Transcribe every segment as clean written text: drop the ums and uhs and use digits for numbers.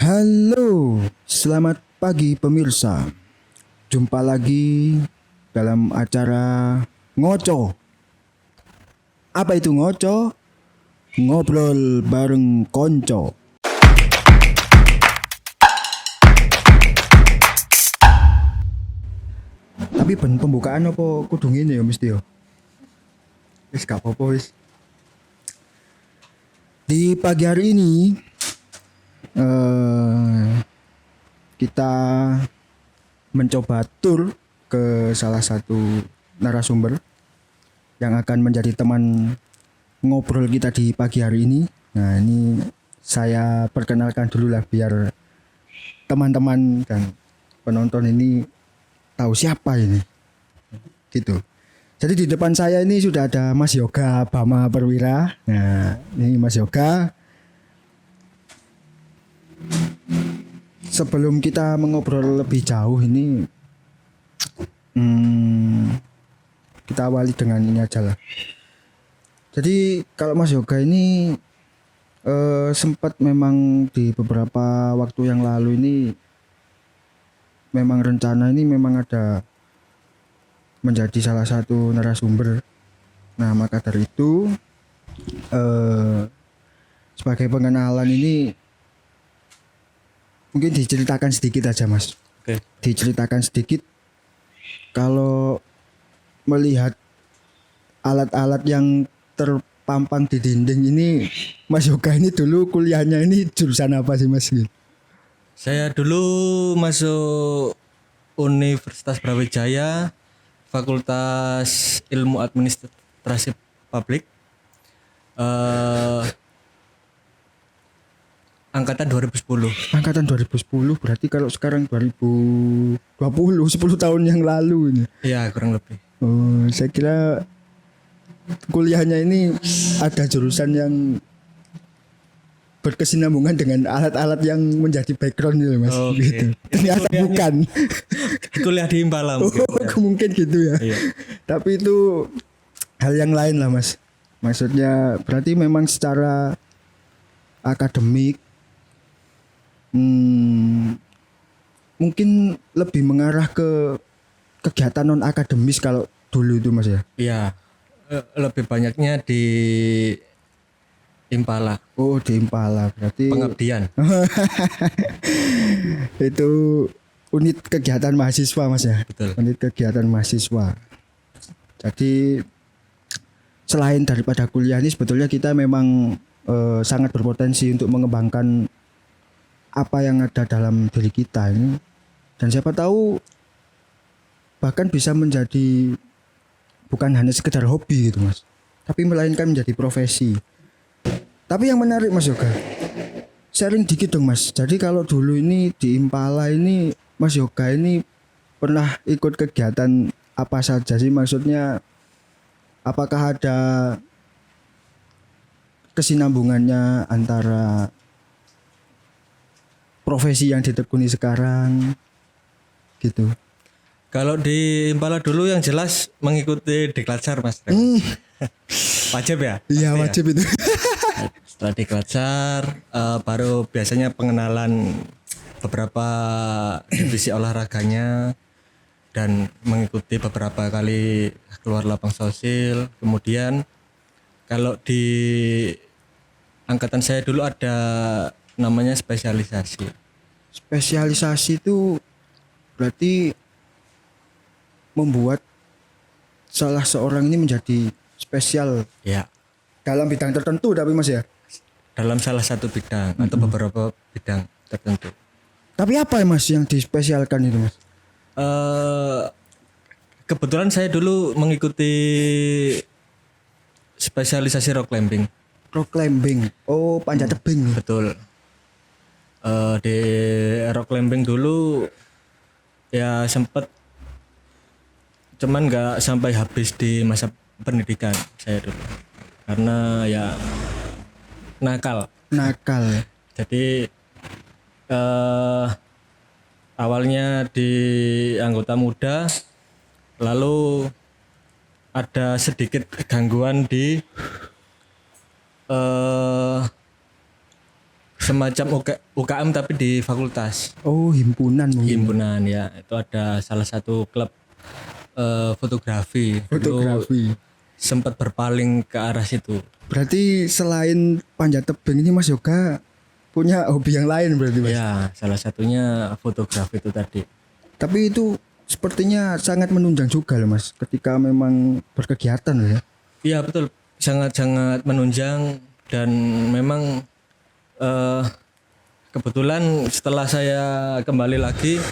Halo, selamat pagi pemirsa. Jumpa lagi dalam acara Ngoco. Apa itu Ngoco? Ngobrol bareng konco. Tapi pembukaan apa kudu ngene ya mesti ya. Wis gak apa-apa wis. Di pagi hari ini kita mencoba tur ke salah satu narasumber yang akan menjadi teman ngobrol kita di pagi hari ini. Nah, ini saya perkenalkan dulu lah biar teman-teman dan penonton ini tahu siapa ini. Gitu. Jadi di depan saya ini sudah ada Mas Yoga Bama Perwira. Nah, ini Mas Yoga. Sebelum kita mengobrol lebih jauh ini, kita awali dengan ini aja lah. Jadi kalau Mas Yoga ini sempat memang di beberapa waktu yang lalu ini memang rencana ini memang ada menjadi salah satu narasumber. Nah, maka dari itu sebagai pengenalan ini mungkin diceritakan sedikit aja Mas. Oke. Diceritakan sedikit kalau melihat alat-alat yang terpampang di dinding ini, Mas Yoga ini dulu kuliahnya ini jurusan apa sih Mas? Saya dulu masuk Universitas Brawijaya, Fakultas Ilmu Administrasi Publik, angkatan 2010. Angkatan 2010 berarti kalau sekarang 2020, 10 tahun yang lalu ini. Ya kurang lebih. Oh, saya kira kuliahnya ini ada jurusan yang berkesinambungan dengan alat-alat yang menjadi background gitu Mas. Oke. Gitu. Ternyata bukan. Kuliah di Impala mungkin. Mungkin gitu ya. Iya. Tapi itu hal yang lain lah Mas. Maksudnya berarti memang secara akademik mungkin lebih mengarah ke kegiatan non akademis kalau dulu itu Mas ya. Iya. Lebih banyaknya di Impala, Oh di Impala berarti pengabdian. itu unit kegiatan mahasiswa Mas ya. Betul. Unit kegiatan mahasiswa. Jadi selain daripada kuliah ini sebetulnya kita memang sangat berpotensi untuk mengembangkan apa yang ada dalam diri kita ini, dan siapa tahu bahkan bisa menjadi bukan hanya sekedar hobi gitu Mas, tapi melainkan menjadi profesi. Tapi yang menarik Mas Yoga, sharing dikit dong Mas. Jadi kalau dulu ini di Impala ini Mas Yoga ini pernah ikut kegiatan apa saja sih? Maksudnya apakah ada kesinambungannya antara profesi yang ditekuni sekarang gitu? Kalau di Impala dulu yang jelas mengikuti Diklatcar Mas. Wajib ya? Iya wajib itu. Setelah Diklatcar baru biasanya pengenalan beberapa divisi olahraganya dan mengikuti beberapa kali keluar lapang sosial. Kemudian kalau di angkatan saya dulu ada namanya spesialisasi. Spesialisasi itu berarti membuat salah seorang ini menjadi spesial Ya, dalam bidang tertentu tapi Mas ya. dalam salah satu bidang atau beberapa bidang tertentu. Tapi apa ya Mas yang dispesialkan itu Mas? Kebetulan saya dulu mengikuti spesialisasi rock climbing. Rock climbing. Oh, panjat tebing. Betul. Di rock climbing dulu ya sempet, cuman nggak sampai habis di masa pendidikan saya dulu karena ya nakal. Jadi awalnya di anggota muda, lalu ada sedikit gangguan di semacam UKM tapi di fakultas. Oh, himpunan mungkin. Himpunan ya. Itu ada salah satu klub fotografi. Fotografi. Dulu sempat berpaling ke arah situ. Berarti selain panjat tebing ini Mas Yoga punya hobi yang lain berarti Mas? Ya, salah satunya fotografi itu tadi. Tapi itu sepertinya sangat menunjang juga loh Mas ketika memang berkegiatan loh ya. Iya betul, sangat-sangat menunjang dan memang kebetulan setelah saya kembali lagi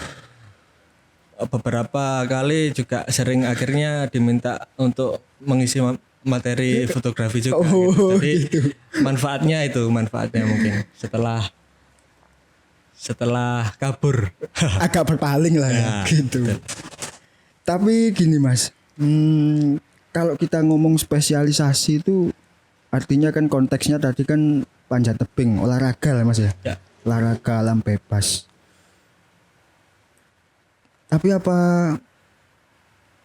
beberapa kali juga sering akhirnya diminta untuk mengisi materi fotografi juga. Oh, Jadi gitu. manfaatnya mungkin setelah kabur. Agak berpaling lah ya, Ya, gitu. betul. Tapi gini Mas, kalau kita ngomong spesialisasi itu artinya kan konteksnya tadi kan panjat tebing, olahraga lah Mas ya. Ya. Olahraga alam bebas. Tapi apa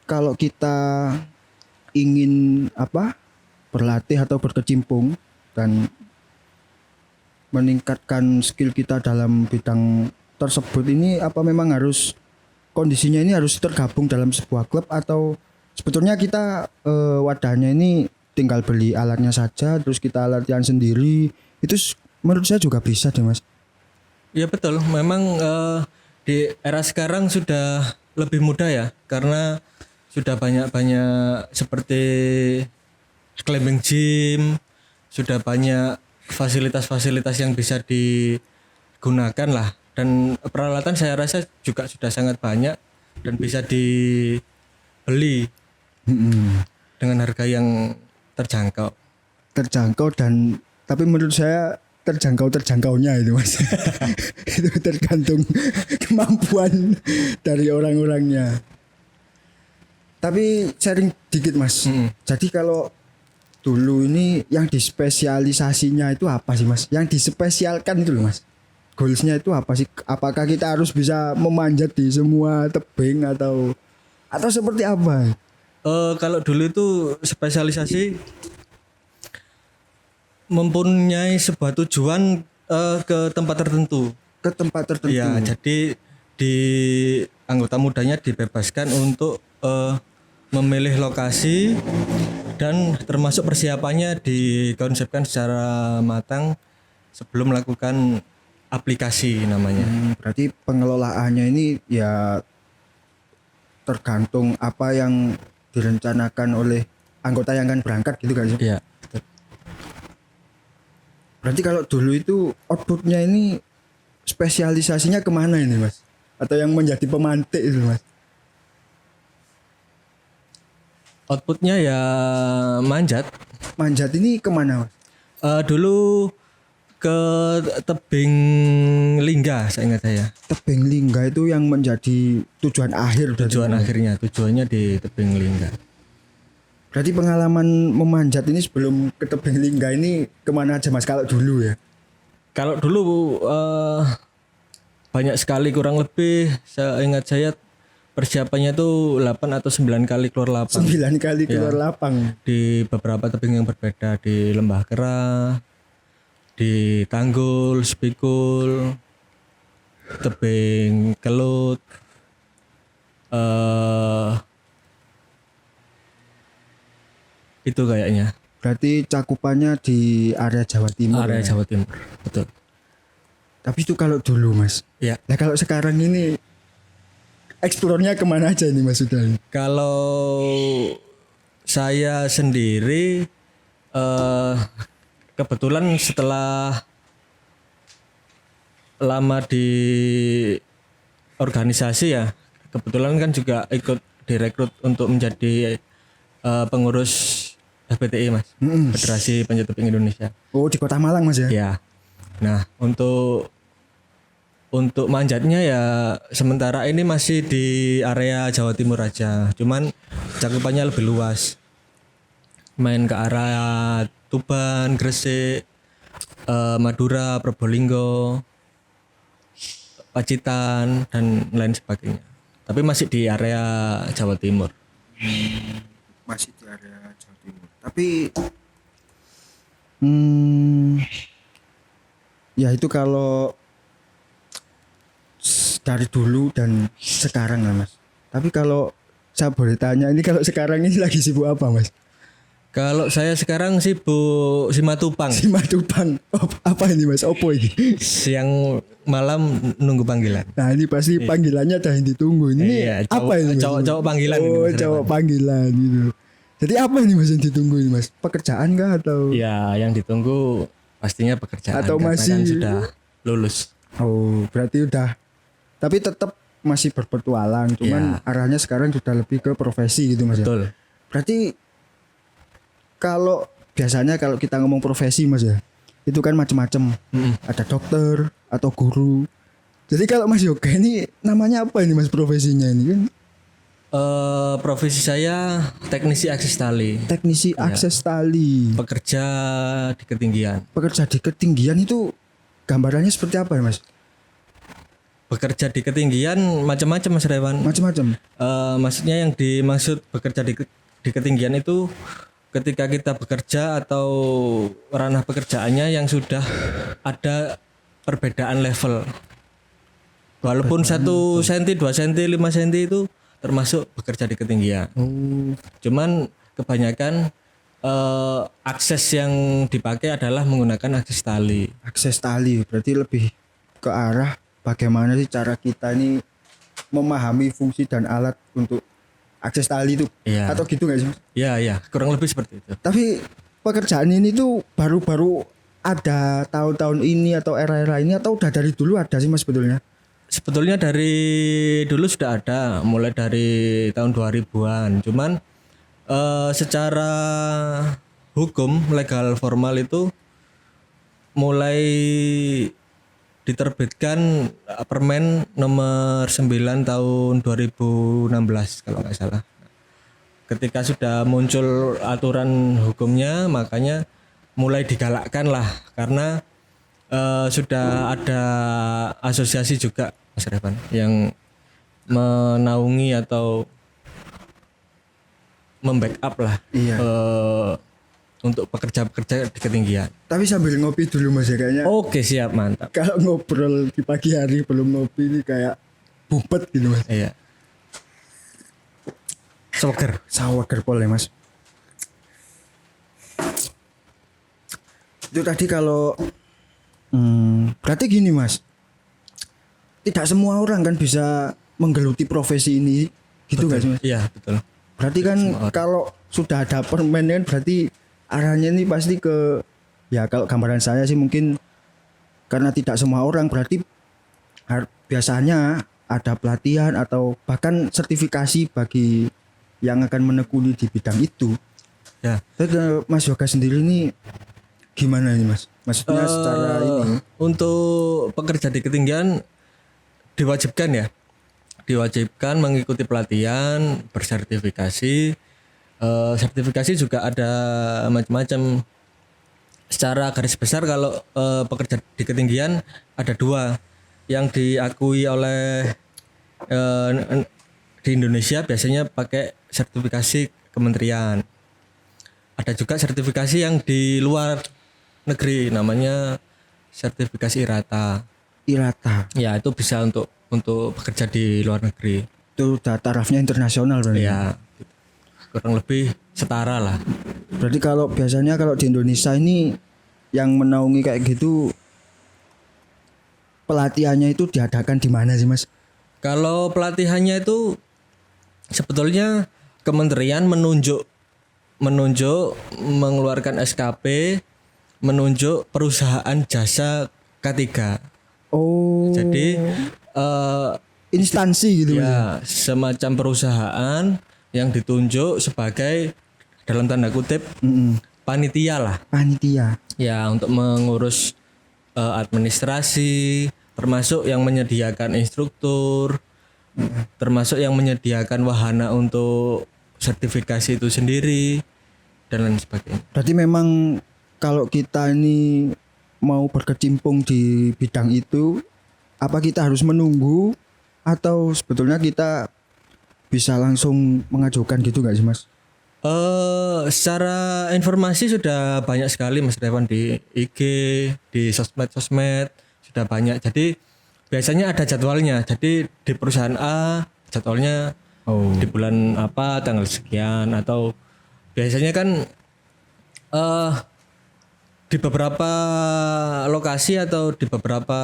kalau kita ingin berlatih atau berkecimpung dan meningkatkan skill kita dalam bidang tersebut ini apa memang harus kondisinya ini harus tergabung dalam sebuah klub atau sebetulnya kita wadahnya ini tinggal beli alatnya saja terus kita latihan sendiri itu menurut saya juga bisa deh Mas. Iya betul, memang di era sekarang sudah lebih mudah ya karena sudah banyak-banyak seperti climbing gym, sudah banyak fasilitas-fasilitas yang bisa digunakan lah dan peralatan saya rasa juga sudah sangat banyak dan bisa dibeli dengan harga yang terjangkau. Terjangkau dan tapi menurut saya terjangkaunya itu Mas. Itu tergantung kemampuan dari orang-orangnya. Tapi sharing dikit Mas. Jadi kalau dulu ini yang dispesialisasinya itu apa sih Mas? Yang dispesialkan itu loh Mas. Goalsnya itu apa sih? Apakah kita harus bisa memanjat di semua tebing atau seperti apa? Kalau dulu itu spesialisasi mempunyai sebuah tujuan ke tempat tertentu. Ke tempat tertentu. Ya, jadi di anggota mudanya dibebaskan untuk memilih lokasi dan termasuk persiapannya dikonsepkan secara matang sebelum melakukan aplikasi namanya. Berarti pengelolaannya ini ya tergantung apa yang direncanakan oleh anggota yang akan berangkat gitu kan sih? Iya, betul. Berarti kalau dulu itu outputnya ini spesialisasinya kemana ini Mas? Atau yang menjadi pemantik itu Mas? Outputnya ya manjat. Manjat ini kemana Mas? Dulu ke tebing Lingga saya ingat saya. Tebing Lingga itu yang menjadi tujuan akhir. Tujuannya di tebing Lingga. Berarti pengalaman memanjat ini sebelum ke tebing Lingga ini kemana aja Mas kalau dulu ya? Kalau dulu banyak sekali kurang lebih saya ingat saya persiapannya tuh 8 atau 9 kali keluar lapang. 9 kali keluar lapang. Di beberapa tebing yang berbeda di Lembah Kerah, di Tanggul, Spikul, tebing Kelut, itu kayaknya. Berarti cakupannya di area Jawa Timur. Area ya? Jawa Timur, betul. Tapi itu kalau dulu Mas. Ya. Nah kalau sekarang ini eksplornya kemana aja ini Mas sudah? Kalau saya sendiri kebetulan setelah lama di organisasi ya, kebetulan kan juga ikut direkrut untuk menjadi pengurus FPTI Mas, Federasi Panjat Tebing Indonesia. Oh di Kota Malang Mas ya? Ya. Nah untuk manjatnya ya sementara ini masih di area Jawa Timur aja. Cuman cakupannya lebih luas. Main ke arah Tuban, Gresik, Madura, Probolinggo, Pacitan dan lain sebagainya. Tapi masih di area Jawa Timur. Masih di area Jawa Timur. Tapi Ya itu kalau dari dulu dan sekarang lah Mas. Tapi kalau saya boleh tanya ini kalau sekarang ini lagi sibuk apa Mas? Kalau saya sekarang sibuk simatupang. Simatupang. Apa ini Mas? Opo ini? Siang malam nunggu panggilan. Nah ini pasti panggilannya ada yang ditunggu. Ini Iya, apa ini Mas? cowok panggilan ini, Oh Mas cowok Revan. panggilan gitu. Jadi apa ini Mas yang ditunggu ini Mas? Pekerjaan kah atau? Ya, yang ditunggu pastinya pekerjaan Atau karena masih- kan sudah lulus. Oh berarti udah. Tapi tetap masih berpetualang. Cuman arahnya sekarang sudah lebih ke profesi gitu Mas ya. Betul. Berarti kalau biasanya kalau kita ngomong profesi Mas ya, itu kan macam-macam. Ada dokter atau guru. Jadi kalau Mas Yoga ini namanya apa ini Mas profesinya ini kan? Profesi saya teknisi akses tali, Teknisi akses tali. pekerja di ketinggian. Pekerja di ketinggian itu gambarannya seperti apa ya Mas? Bekerja di ketinggian macam-macam Mas Rewan. Macam-macam. Maksudnya yang dimaksud bekerja di ketinggian itu ketika kita bekerja atau ranah pekerjaannya yang sudah ada perbedaan level. Walaupun 1 cm, 2 cm, 5 cm itu termasuk bekerja di ketinggian. Oh, Cuman kebanyakan akses yang dipakai adalah menggunakan akses tali. akses tali berarti lebih ke arah bagaimana sih cara kita ini memahami fungsi dan alat untuk akses tali itu. Iya. Atau gitu nggak sih Mas? Ya, kurang lebih seperti itu. Tapi pekerjaan ini tuh baru-baru ada tahun-tahun ini atau era-era ini atau udah dari dulu ada sih Mas sebetulnya? Sebetulnya dari dulu sudah ada, mulai dari tahun 2000-an. Cuman secara hukum legal formal itu mulai diterbitkan Permen nomor 9 tahun 2016 kalau nggak salah. Ketika sudah muncul aturan hukumnya, makanya mulai digalakkan lah karena sudah ada asosiasi juga Mas Revan yang menaungi atau membackup lah Iya. untuk pekerja-pekerja di ketinggian. Tapi sambil ngopi dulu Mas ya kayaknya. Oke, siap, mantap. Kalau ngobrol di pagi hari belum ngopi ini kayak bupet gitu Mas. Iya. Seger. Sawer pol ya Mas. Itu tadi kalau berarti gini Mas. Tidak semua orang kan bisa menggeluti profesi ini gitu nggak sih Mas? Iya, betul. Berarti kan kalau sudah ada permen kan berarti arahnya ini pasti ke ya kalau gambaran saya sih mungkin karena tidak semua orang berarti biasanya ada pelatihan atau bahkan sertifikasi bagi yang akan menekuni di bidang itu. Ya. Tapi ke Mas Yoga sendiri ini gimana ini Mas? Maksudnya secara ini Untuk pekerja di ketinggian diwajibkan mengikuti pelatihan, bersertifikasi. Sertifikasi juga ada macam-macam. Secara garis besar kalau pekerja di ketinggian ada 2 yang diakui oleh di Indonesia biasanya pakai sertifikasi kementerian. Ada juga sertifikasi yang di luar negeri namanya sertifikasi IRATA. IRATA Ya, itu bisa untuk bekerja di luar negeri. itu tarafnya internasional berarti. Ya, kurang lebih setara lah. Berarti kalau biasanya kalau di Indonesia ini yang menaungi kayak gitu pelatihannya itu diadakan di mana sih Mas? Kalau pelatihannya itu sebetulnya kementerian menunjuk mengeluarkan SKP, menunjuk perusahaan jasa K3. Oh. Jadi instansi gitu Mas. ya semacam perusahaan yang ditunjuk sebagai dalam tanda kutip panitia lah. Panitia. Ya, untuk mengurus administrasi, termasuk yang menyediakan instruktur, termasuk yang menyediakan wahana untuk sertifikasi itu sendiri dan lain sebagainya. Berarti memang kalau kita ini mau berkecimpung di bidang itu apa kita harus menunggu atau sebetulnya kita bisa langsung mengajukan gitu nggak sih Mas? Secara informasi sudah banyak sekali Mas Revan di IG, di sosmed sudah banyak. Jadi biasanya ada jadwalnya. Jadi di perusahaan A jadwalnya di bulan apa tanggal sekian, atau biasanya kan eh di beberapa lokasi atau di beberapa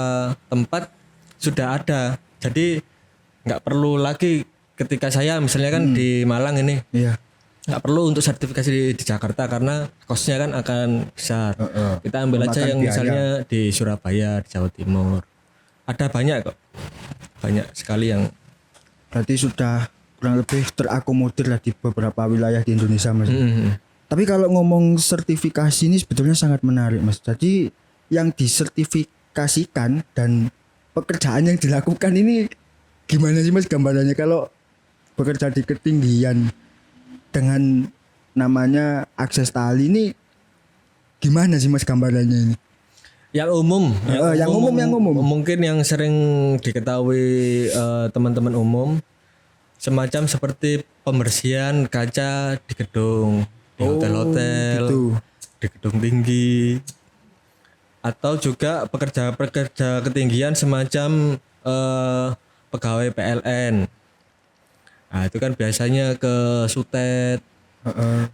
tempat sudah ada. Jadi nggak perlu lagi ketika saya misalnya kan di Malang ini, Iya. nggak perlu untuk sertifikasi di Jakarta karena costnya kan akan besar. Kita ambil aja Memakan yang biaya. misalnya di Surabaya, di Jawa Timur. Ada banyak kok, banyak sekali yang Berarti sudah kurang lebih terakomodir lah di beberapa wilayah di Indonesia, Mas. Tapi kalau ngomong sertifikasi ini sebetulnya sangat menarik, Mas. Jadi yang disertifikasikan dan pekerjaan yang dilakukan ini gimana sih, Mas, gambarannya kalau bekerja di ketinggian dengan namanya akses tali ini gimana sih, Mas, gambarannya ini? yang umum, yang umum. mungkin yang sering diketahui teman-teman umum, semacam seperti pembersihan kaca di gedung, di hotel-hotel, gitu. di gedung tinggi, atau juga pekerja-pekerja ketinggian semacam pegawai PLN. Nah, itu kan biasanya ke Sutet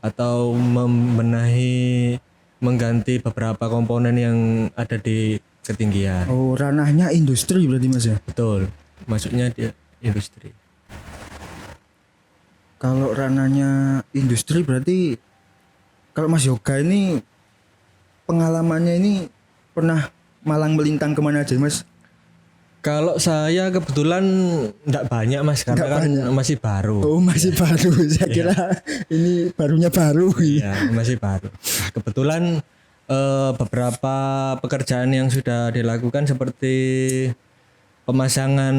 atau membenahi, mengganti beberapa komponen yang ada di ketinggian. Oh, ranahnya industri berarti, Mas, ya? Betul, masuknya di industri. Kalau ranahnya industri berarti kalau Mas Yoga ini pengalamannya ini pernah malang melintang kemana aja, Mas? Kalau saya kebetulan enggak banyak Mas, karena Nggak kan banyak. masih baru. Oh, masih baru. Saya kira ini barunya baru. Iya, masih baru. Kebetulan beberapa pekerjaan yang sudah dilakukan seperti pemasangan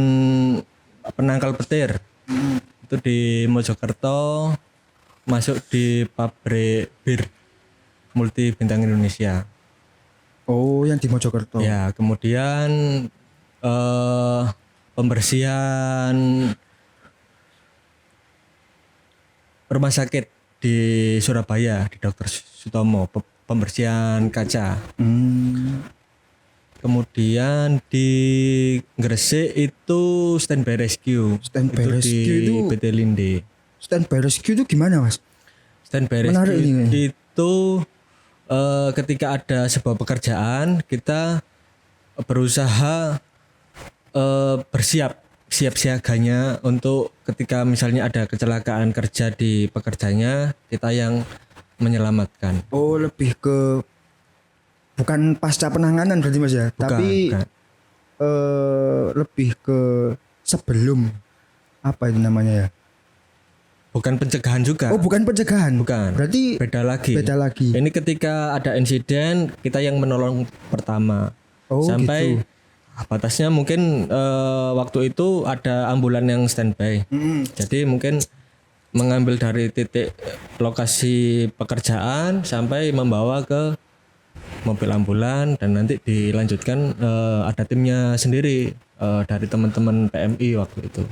penangkal petir. Itu di Mojokerto, masuk di pabrik bir multi bintang Indonesia. Oh, yang di Mojokerto. Ya, kemudian pembersihan rumah sakit di Surabaya, di Dr. Sutomo, pembersihan kaca. Kemudian di Gresik itu standby rescue. Standby itu rescue di itu- PT Linde. Standby rescue itu gimana, Mas? Standby Menarik rescue ini. itu ketika ada sebuah pekerjaan, kita berusaha bersiap siaganya untuk ketika misalnya ada kecelakaan kerja di pekerjanya, kita yang menyelamatkan. Oh, lebih ke bukan pasca penanganan berarti, Mas, ya? Bukan, Tapi bukan. Lebih ke sebelum apa itu namanya ya? Bukan pencegahan juga. Oh, bukan pencegahan. Bukan. Berarti Beda lagi. beda lagi. Ini ketika ada insiden, kita yang menolong pertama. Oh, Sampai gitu. batasnya mungkin waktu itu ada ambulan yang standby. Jadi mungkin mengambil dari titik lokasi pekerjaan sampai membawa ke mobil ambulan, dan nanti dilanjutkan ada timnya sendiri dari teman-teman PMI waktu itu.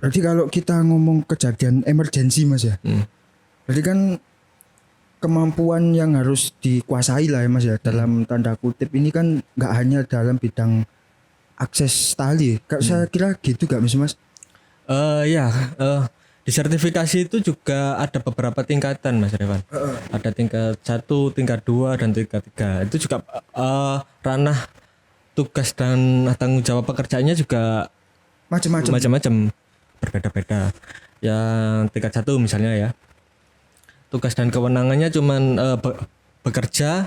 Berarti kalau kita ngomong kejadian emergensi, Mas, ya. Berarti kan kemampuan yang harus dikuasai lah ya, Mas, ya, dalam tanda kutip ini kan nggak hanya dalam bidang akses tali. Kak, saya kira gitu gak, Mas? Di sertifikasi itu juga ada beberapa tingkatan, Mas Revan. Ada tingkat 1, tingkat 2, dan tingkat 3. Itu juga ranah tugas dan tanggung jawab pekerjaannya juga Macam-macam. macam-macam, berbeda-beda. Yang tingkat 1 misalnya ya, tugas dan kewenangannya cuman bekerja,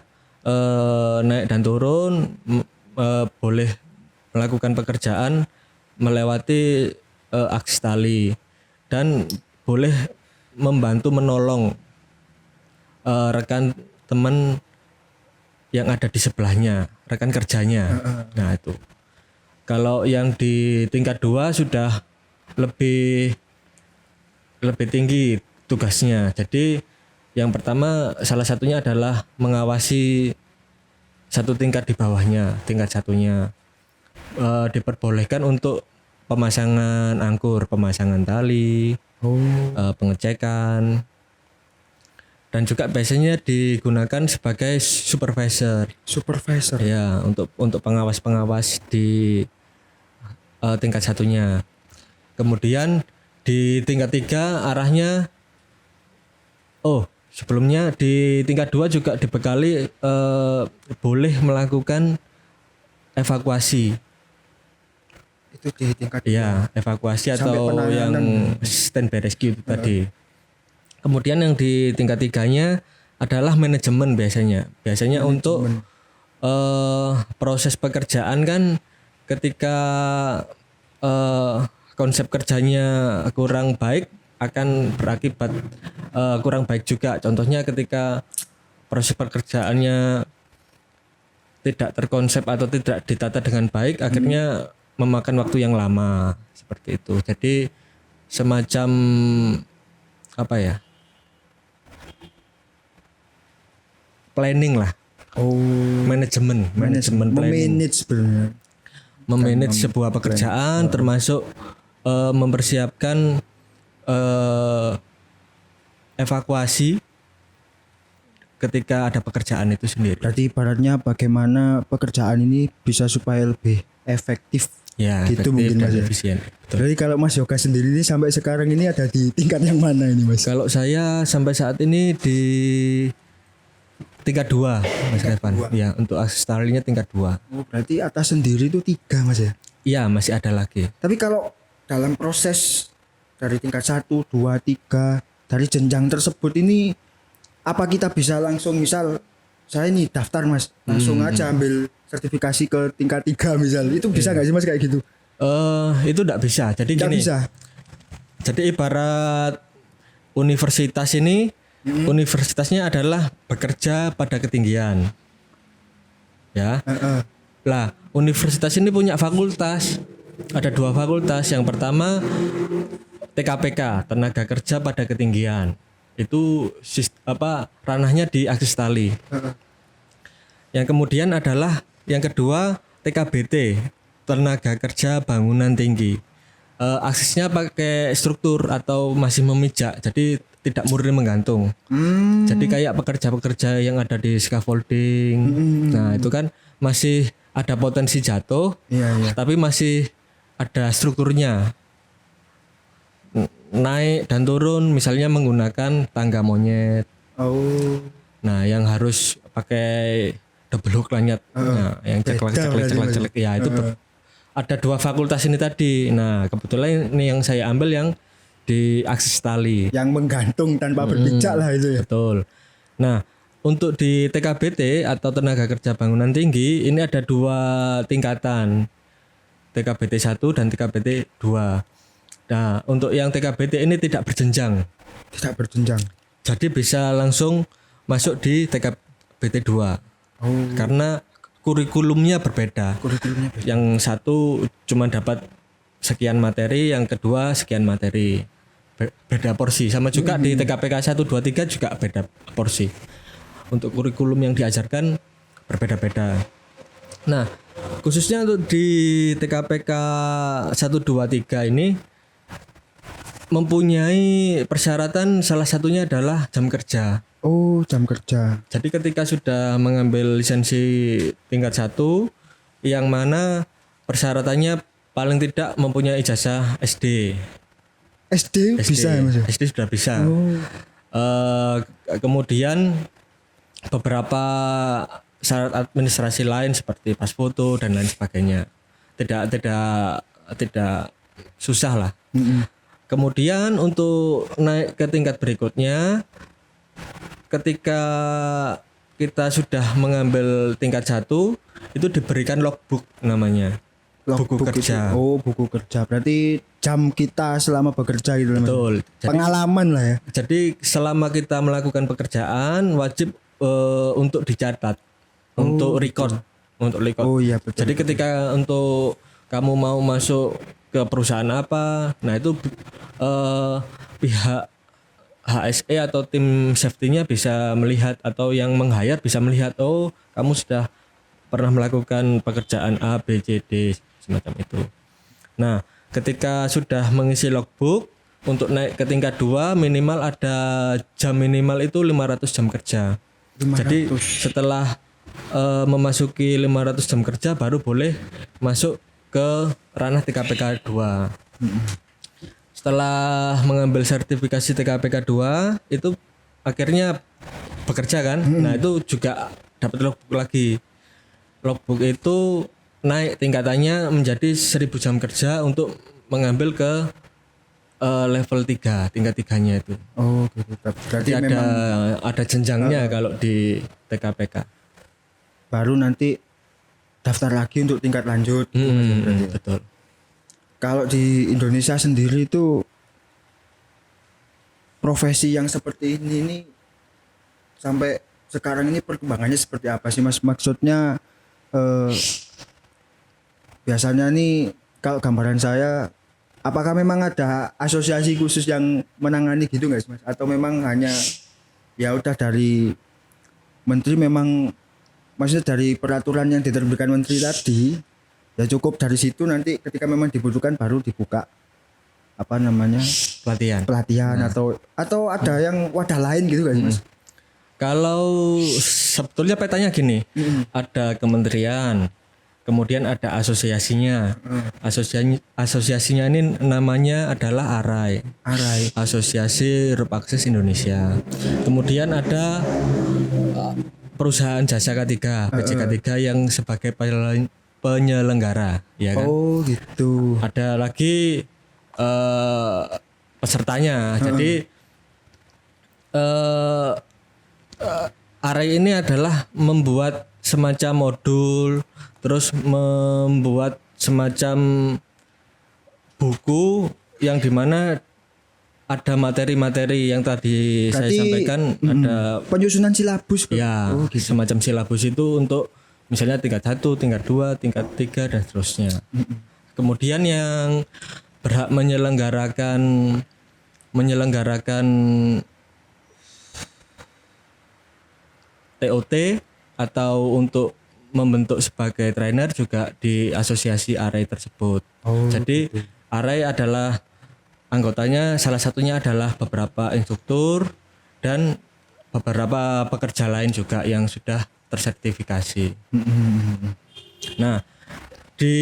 naik dan turun, boleh melakukan pekerjaan melewati akses tali, dan boleh membantu menolong rekan teman yang ada di sebelahnya, rekan kerjanya. Nah, itu. Kalau yang di tingkat 2 sudah lebih tinggi tugasnya. Jadi yang pertama salah satunya adalah mengawasi satu tingkat di bawahnya, tingkat satunya. Diperbolehkan untuk pemasangan angkur, pemasangan tali, pengecekan, dan juga biasanya digunakan sebagai supervisor. Supervisor. Ya, untuk pengawas-pengawas di tingkat satunya. Kemudian di tingkat 3 arahnya sebelumnya di tingkat 2 juga dibekali boleh melakukan evakuasi. Itu di tingkat Ya, evakuasi Sampai atau yang penanganan. standby rescue itu tadi. Kemudian yang di tingkat 3-nya adalah manajemen biasanya. Biasanya untuk proses pekerjaan kan ketika konsep kerjanya kurang baik akan berakibat kurang baik juga. Contohnya ketika proses pekerjaannya tidak terkonsep atau tidak ditata dengan baik, akhirnya memakan waktu yang lama seperti itu. Jadi semacam apa ya? Planning lah. Manajemen planning. memanage sebenarnya. Memanage sebuah pekerjaan termasuk mempersiapkan evakuasi ketika ada pekerjaan itu sendiri. Berarti ibaratnya bagaimana pekerjaan ini bisa supaya lebih efektif. Ya, Gitu efektif mungkin, dan Mas, ya? efisien. Betul. Jadi kalau Mas Yoga sendiri ini sampai sekarang ini ada di tingkat yang mana ini, Mas? Kalau saya sampai saat ini di tingkat 2, Mas Revan. Ya, untuk akses talinya tingkat 2. Oh, berarti atas sendiri itu 3, Mas ya? Iya, masih ada lagi. Tapi kalau dalam proses dari tingkat 1, 2, 3 dari jenjang tersebut ini apa kita bisa langsung misal saya ini daftar Mas langsung aja ambil sertifikasi ke tingkat 3 misal itu bisa nggak sih Mas kayak gitu? Itu enggak bisa. Jadi Nggak gini. bisa. Jadi ibarat universitas ini universitasnya adalah bekerja pada ketinggian. Ya. Lah, universitas ini punya fakultas. Ada 2 fakultas. Yang pertama TKPK, tenaga kerja pada ketinggian. Itu ranahnya di akses tali. Yang kemudian adalah yang kedua TKBT, tenaga kerja bangunan tinggi. Aksesnya pakai struktur atau masih memijak, jadi tidak murni menggantung. Jadi kayak pekerja-pekerja yang ada di scaffolding. Nah, itu kan masih ada potensi jatuh, Iya. tapi masih ada strukturnya. Naik dan turun misalnya menggunakan tangga monyet. Oh. Nah, yang harus pakai double hook lanyat. Nah, yang ceklek ya itu ada 2 fakultas ini tadi. Nah, kebetulan ini yang saya ambil yang di akses tali. Yang menggantung tanpa berpijak lah itu ya. Betul. Nah, untuk di TKBT atau tenaga kerja bangunan tinggi ini ada 2 tingkatan. TKBT 1 dan TKBT 2. Nah, untuk yang TKBT ini tidak berjenjang. Tidak berjenjang. Jadi bisa langsung masuk di TKBT 2. Karena kurikulumnya berbeda. Kurikulumnya beda. Yang satu cuma dapat sekian materi, yang kedua sekian materi. Beda porsi. Sama juga di TKPK 1 2 3 juga beda porsi. Untuk kurikulum yang diajarkan berbeda-beda. Nah, khususnya untuk di TKPK 1 2 3 ini mempunyai persyaratan, salah satunya adalah jam kerja. Oh, jam kerja. Jadi ketika sudah mengambil lisensi tingkat 1 yang mana persyaratannya paling tidak mempunyai ijazah SD. SD bisa ya Mas? SD sudah bisa. Kemudian beberapa syarat administrasi lain seperti pas foto dan lain sebagainya. Tidak susah lah. Kemudian untuk naik ke tingkat berikutnya, ketika kita sudah mengambil tingkat 1 itu diberikan logbook namanya. Buku kerja. Oh, buku kerja. Berarti jam kita selama bekerja gitu Mas. Betul. Jadi, pengalaman lah ya. Jadi selama kita melakukan pekerjaan wajib untuk dicatat, untuk record, untuk record. Oh iya betul. Jadi ketika untuk kamu mau masuk ke perusahaan apa, nah itu pihak HSE atau tim safety-nya bisa melihat atau yang meng-hire bisa melihat, oh kamu sudah pernah melakukan pekerjaan A, B, C, D semacam itu. Nah, ketika sudah mengisi logbook, untuk naik ke tingkat 2 minimal ada jam minimal itu 500 jam kerja. 500. Jadi setelah memasuki 500 jam kerja baru boleh masuk ke ranah TKPK 2. Setelah mengambil sertifikasi TKPK 2 itu akhirnya bekerja kan. Nah, itu juga dapat logbook lagi. Logbook itu naik tingkatannya menjadi 1000 jam kerja untuk mengambil ke level 3, tingkat 3-nya itu. Oh, gitu. Berarti Jadi memang ada jenjangnya kalau di TKPK. baru nanti daftar lagi untuk tingkat lanjut. gitu, Mas, berarti. Betul. Kalau di Indonesia sendiri itu profesi yang seperti ini sampai sekarang ini perkembangannya seperti apa sih, Mas? Maksudnya biasanya nih kalau gambaran saya, apakah memang ada asosiasi khusus yang menangani gitu nggak sih, Mas? Atau memang hanya ya udah dari menteri, memang maksudnya dari peraturan yang diterbitkan menteri tadi ya cukup dari situ, nanti ketika memang dibutuhkan baru dibuka apa namanya pelatihan atau ada yang wadah lain gitu nggak sih, Mas? Kalau sebetulnya petanya gini, ada kementerian, kemudian ada asosiasinya. Asosiasinya ini namanya adalah ARAI. Asosiasi Road Access Indonesia. Kemudian ada perusahaan jasa K3, PJK3 yang sebagai penyelenggara, ya kan? Oh, gitu. Ada lagi pesertanya. Jadi ARAI ini adalah membuat semacam modul, terus membuat semacam buku yang dimana ada materi-materi yang tadi saya Berarti, sampaikan, ada penyusunan silabus, Bro. ya semacam silabus itu untuk misalnya tingkat 1, tingkat 2, tingkat 3 dan seterusnya. Kemudian yang berhak menyelenggarakan TOT atau untuk membentuk sebagai trainer juga di asosiasi ARAI tersebut. Jadi ARAI adalah anggotanya, salah satunya adalah beberapa instruktur dan beberapa pekerja lain juga yang sudah tersertifikasi. Nah, di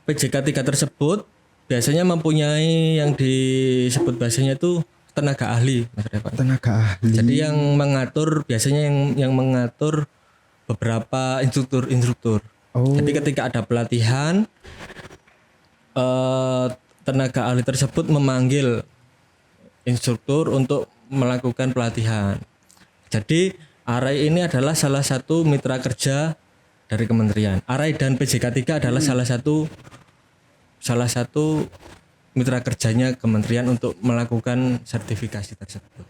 PJK3 tersebut biasanya mempunyai yang disebut bahasanya itu tenaga ahli, Mas Revan. Tenaga ahli. Jadi yang mengatur biasanya yang mengatur beberapa instruktur. Jadi ketika ada pelatihan, tenaga ahli tersebut memanggil instruktur untuk melakukan pelatihan. Jadi ARAI ini adalah salah satu mitra kerja dari kementerian. ARAI dan PJK3 adalah salah satu mitra kerjanya kementerian untuk melakukan sertifikasi tersebut.